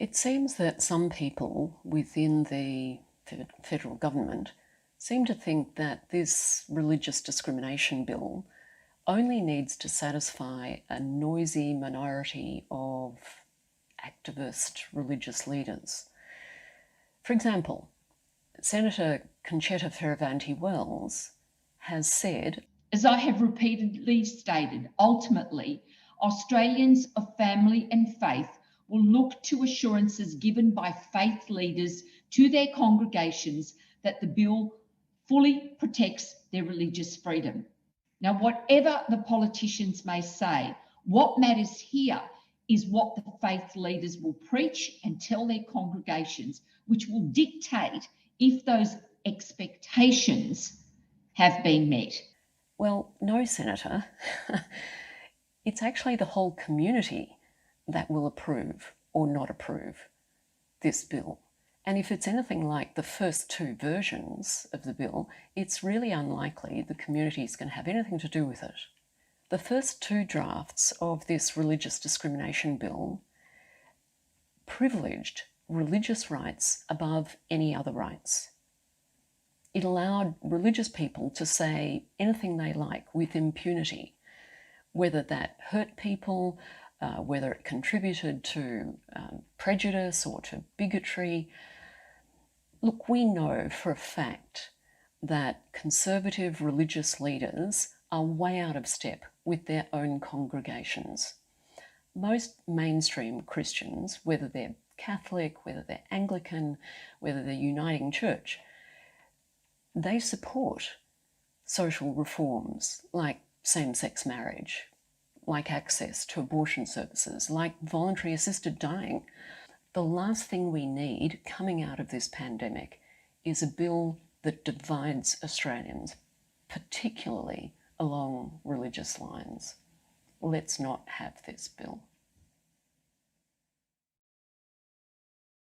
It seems that some people within the federal government seem to think that this religious discrimination bill only needs to satisfy a noisy minority of activist religious leaders. For example, Senator Concetta Fierravanti-Wells has said, "As I have repeatedly stated, ultimately, Australians of family and faith will look to assurances given by faith leaders to their congregations that the bill fully protects their religious freedom." Now, whatever the politicians may say, what matters here is what the faith leaders will preach and tell their congregations, which will dictate if those expectations have been met. Well, no, Senator. It's actually the whole community that will approve or not approve this bill. And if it's anything like the first two versions of the bill, it's really unlikely the community is going to have anything to do with it. The first two drafts of this religious discrimination bill privileged religious rights above any other rights. It allowed religious people to say anything they like with impunity, whether that hurt people, whether it contributed to prejudice or to bigotry. Look, we know for a fact that conservative religious leaders are way out of step with their own congregations. Most mainstream Christians, whether they're Catholic, whether they're Anglican, whether they're Uniting Church, they support social reforms like same-sex marriage, like access to abortion services, like voluntary assisted dying. The last thing we need coming out of this pandemic is a bill that divides Australians, particularly along religious lines. Let's not have this bill.